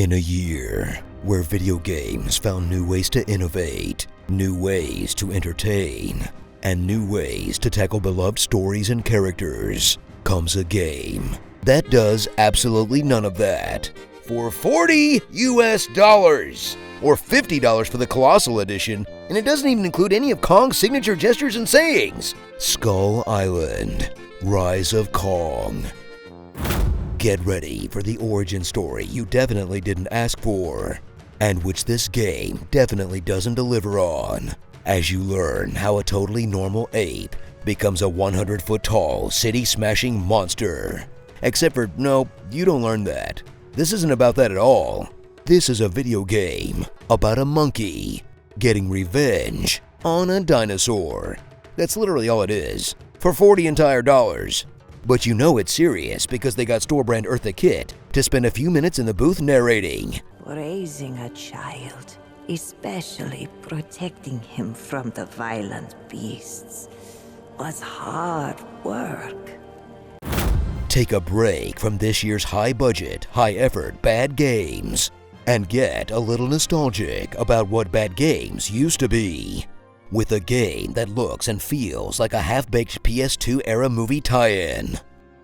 In a year where video games found new ways to innovate, new ways to entertain, and new ways to tackle beloved stories and characters, comes a game that does absolutely none of that. For $40 US, or $50 for the Colossal Edition, and it doesn't even include any of Kong's signature gestures and sayings. Skull Island: Rise of Kong. Get ready for the origin story you definitely didn't ask for, and which this game definitely doesn't deliver on, as you learn how a totally normal ape becomes a 100-foot-tall, city-smashing monster. Except for, no, you don't learn that. This isn't about that at all. This is a video game about a monkey getting revenge on a dinosaur. That's literally all it is, for $40 entire. But you know it's serious because they got store-brand Eartha Kitt to spend a few minutes in the booth narrating. Raising a child, especially protecting him from the violent beasts, was hard work. Take a break from this year's high-budget, high-effort bad games and get a little nostalgic about what bad games used to be, with a game that looks and feels like a half-baked PS2-era movie tie-in,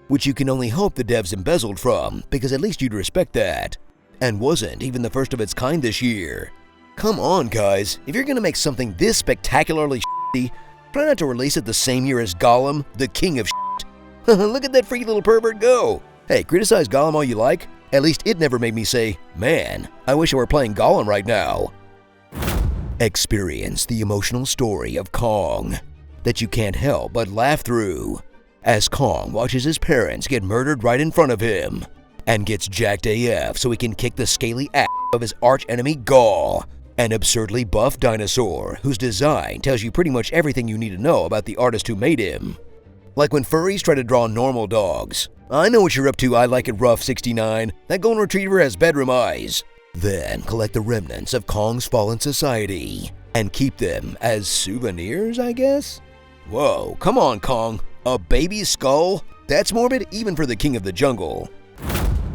which you can only hope the devs embezzled from, because at least you'd respect that, and wasn't even the first of its kind this year. Come on, guys, if you're gonna make something this spectacularly shitty, try not to release it the same year as Gollum, the king of shit. Look at that freaky little pervert go! Hey, criticize Gollum all you like, at least it never made me say, man, I wish I were playing Gollum right now. Experience the emotional story of Kong that you can't help but laugh through, as Kong watches his parents get murdered right in front of him and gets jacked AF so he can kick the scaly ass of his arch-enemy Gaw, an absurdly buff dinosaur whose design tells you pretty much everything you need to know about the artist who made him. Like when furries try to draw normal dogs. I know what you're up to, I Like It Rough 69. That golden retriever has bedroom eyes. Then collect the remnants of Kong's fallen society and keep them as souvenirs, I guess? Whoa, come on, Kong. A baby's skull? That's morbid even for the king of the jungle.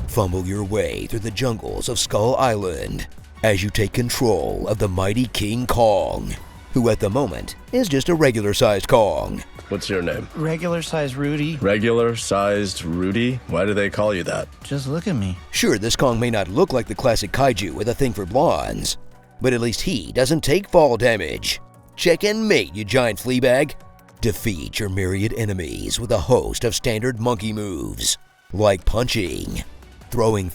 Fumble your way through the jungles of Skull Island as you take control of the mighty King Kong, who at the moment is just a regular-sized Kong. What's your name? Regular-sized Rudy. Regular-sized Rudy? Why do they call you that? Just look at me. Sure, this Kong may not look like the classic kaiju with a thing for blondes, but at least he doesn't take fall damage. Check and mate, you giant fleabag. Defeat your myriad enemies with a host of standard monkey moves, like punching, throwing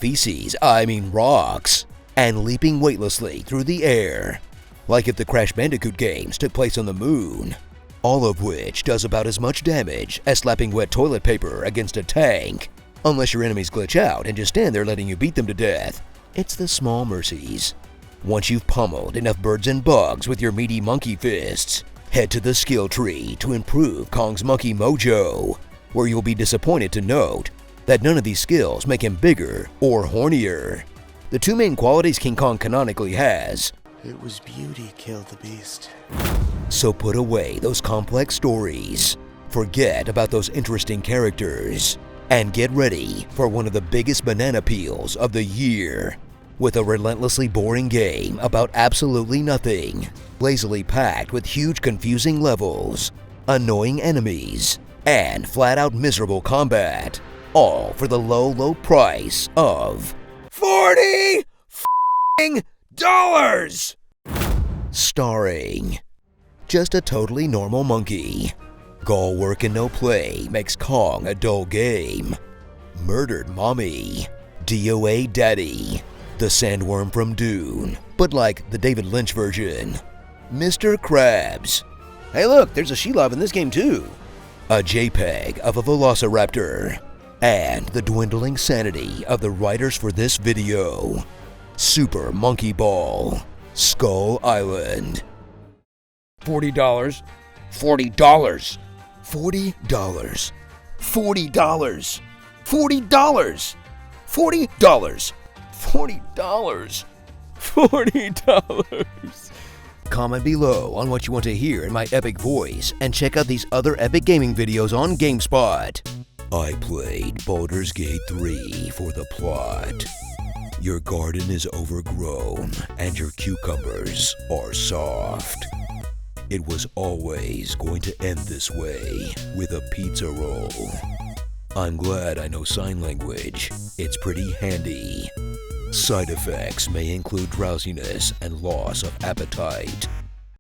rocks, and leaping weightlessly through the air, like if the Crash Bandicoot games took place on the moon. All of which does about as much damage as slapping wet toilet paper against a tank, unless your enemies glitch out and just stand there letting you beat them to death. It's the small mercies. Once you've pummeled enough birds and bugs with your meaty monkey fists, head to the skill tree to improve Kong's monkey mojo, where you'll be disappointed to note that none of these skills make him bigger or hornier. The two main qualities King Kong canonically has. It was beauty killed the beast. So put away those complex stories, forget about those interesting characters, and get ready for one of the biggest banana peels of the year, with a relentlessly boring game about absolutely nothing, lazily packed with huge confusing levels, annoying enemies, and flat-out miserable combat, all for the low price of $40 Starring just a totally normal monkey. Gall work and no play makes Kong a dull game. Murdered mommy. DOA daddy. The sandworm from Dune, but like the David Lynch version. Mr. Krabs. Hey look, there's a Shelob in this game too. A JPEG of a Velociraptor. And the dwindling sanity of the writers for this video. Super Monkey Ball. Skull Island. $40. $40. $40. $40. $40. $40. $40. $40. $40. Comment below on what you want to hear in my epic voice, and check out these other epic gaming videos on GameSpot. I played Baldur's Gate 3 for the plot. Your garden is overgrown and your cucumbers are soft. It was always going to end this way, with a pizza roll. I'm glad I know sign language. It's pretty handy. Side effects may include drowsiness and loss of appetite.